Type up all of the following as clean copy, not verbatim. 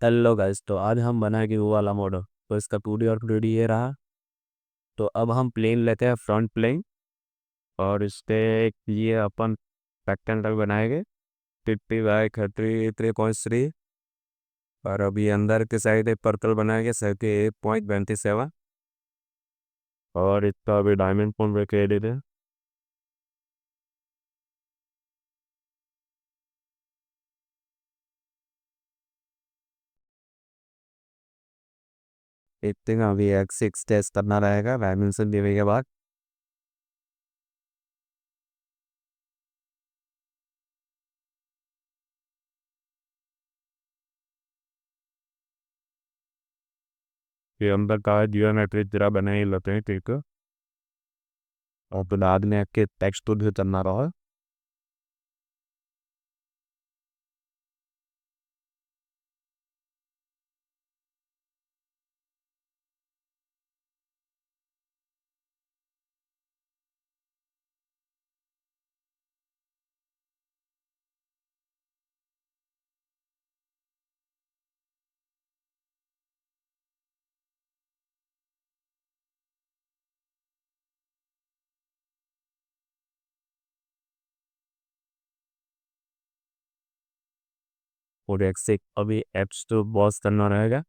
Hello guys, तो आज हम बनाएंगे वो वाला मॉडल। तो इसका 2D और 3D ये रहा। तो अब हम प्लेन लेते हैं, फ्रंट प्लेन। और इसके ये अपन रेक्टेंगल बनाएंगे 50 बाय 33 3.3। और अभी अंदर के साइड एक पर्कल बनाएंगे 78.27। और इसका अभी डायमंड पॉइंट रखे देते हैं। इतने का अभी X6 टेस्ट करना रहेगा डायमेंशन देने के बाद। ये अंदर का जियोमेट्री जरा बना ही लेते हैं, ठीक है। और तो बाद में आपके टेक्स्ट भी करना रहा। और X6 अभी एप्स तो बॉस करना रहेगा।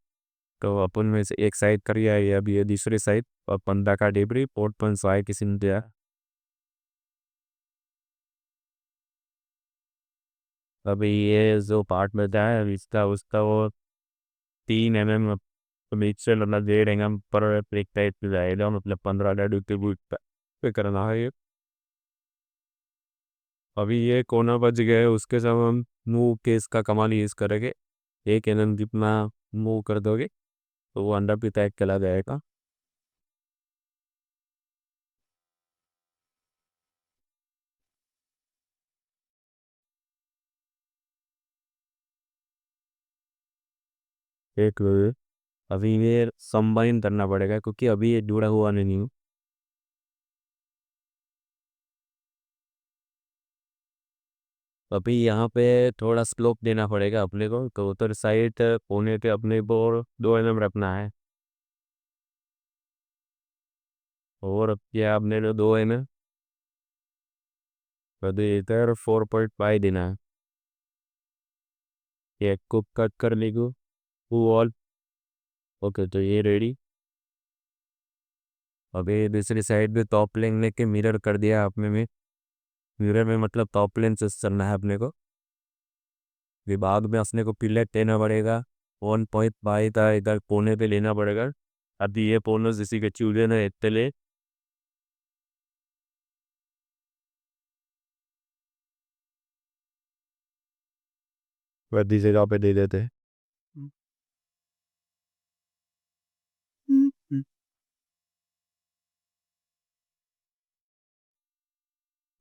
तो अपन में से एक साइड करिए, ये अभी ये दूसरी साइड और 15 का डिब्री पोर्ट 5 किसी ने दिया। अभी ये जो पार्ट में दिया है इसका उसका वो 3 mm बीच से मतलब दे रहेंगे हम पर एक टाइप से जाएगा, मतलब 15 पे करना है ये। अभी ये कोना बच गया है, उसके साथ हम मूव के इसका कमाल यूज़ करेंगे। 1 mm जितना मूव कर दोगे तो वो अंडर भी पैक चला जाएगा। एक अभी ये कंबाइन करना पड़ेगा क्योंकि अभी ये जुड़ा हुआ नहीं है। अभी यहाँ पे थोड़ा स्लोप देना पड़ेगा अपने को, तो उधर साइड कोने पे अपने को और 2 mm रखना है। और अब क्या अपने को 2 mm अभी इधर 4.5 देना है। ये को कट कर लेगो वो ऑल। ओके, तो ये रेडी। अभी दूसरी साइड पे टॉप लेन लेके मिरर कर दिया अपने में। मिरर में मतलब टॉप लेन से चलना है अपने को। विभाग में अपने को पिलेट लेना पड़ेगा। 1.5 था, इधर कोने पे लेना पड़ेगा। अभी ये पोनस इसी के चूल्हे ने इतने ले। वर्दी जगह पे दे देते हैं।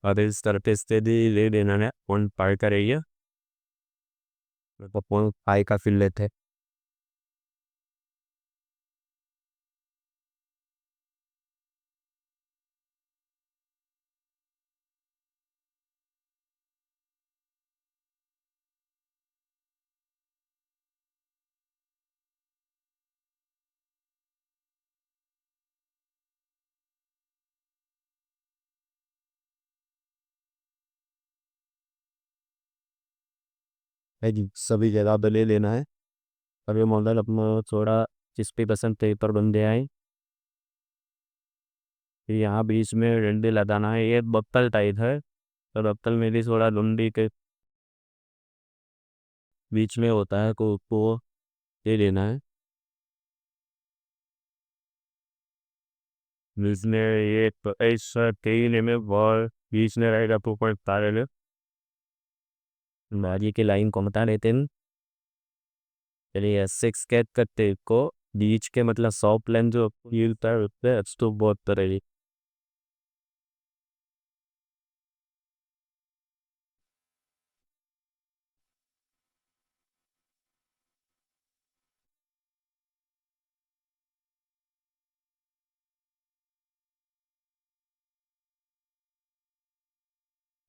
और इस तरह पे स्टेडी ले लेना है, 1.5 का रही है। तो 0.5 का फिल लेते हैं। है जी, सभी जगह पे ले लेना है। अब ये मॉडल अपना थोड़ा 60% पेपर बन गया है। फिर यहाँ बीच में डंडे लगाना है, ये बक्कल टाइप है। तो बक्कल में भी थोड़ा लुंडी के बीच में होता है को ले लेना है। जिसमें ये ऐसा 3 mm और बीच में रहेगा 2.5 mm। आगे की लाइन को बता लेते हैं। चलिए 6 करते को बीच के मतलब सॉफ्ट लाइन जो मिलता है उससे तो बहुत तरह।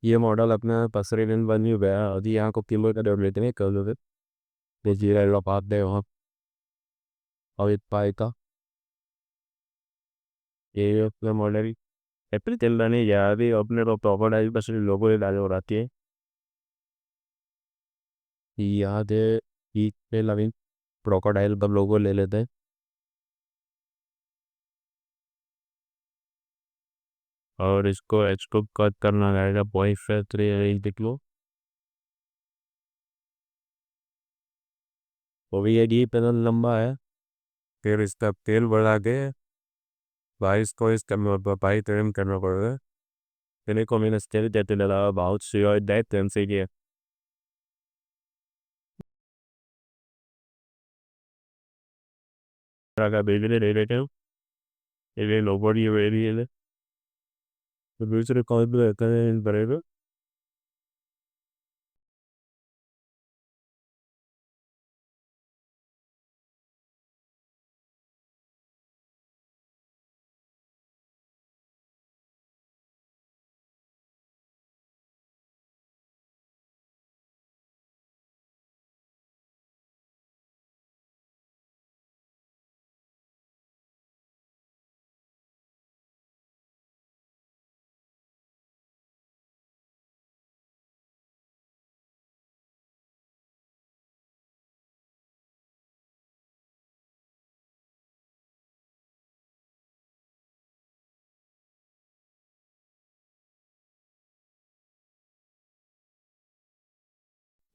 ये मॉडल अपना पसरे दिन बन ही गया, अभी यहाँ को किलो का दर लेते हैं कर लो। Decirle lo parte वहाँ अवित पाई का ये अपने मॉडल एप्रिल चल रहा नहीं यार अभी अपने तो प्रॉपर आई बस लोगों ने डाले हो रही है याद है ईद पे लविंग क्रोकोडाइल का लोगो ले लेते हैं और इसको एक्सट्रूड कट करना रहेगा पॉइंट फिर 3 देख लो वो भी ये पैनल लंबा है फिर इसका तेल बढ़ा के भाई इसको इसका भाई ट्रिम करना पड़ेगा तेरे को मैंने स्टेल देते लगा बहुत श्योर दैट टेंस से किया का बेबी ले लेते हैं ये लोगों की वेरी है तो दूसरे कौन भी रहता है इन बड़े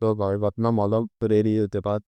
तो भाई अपना मॉडल प्रेरी होते पास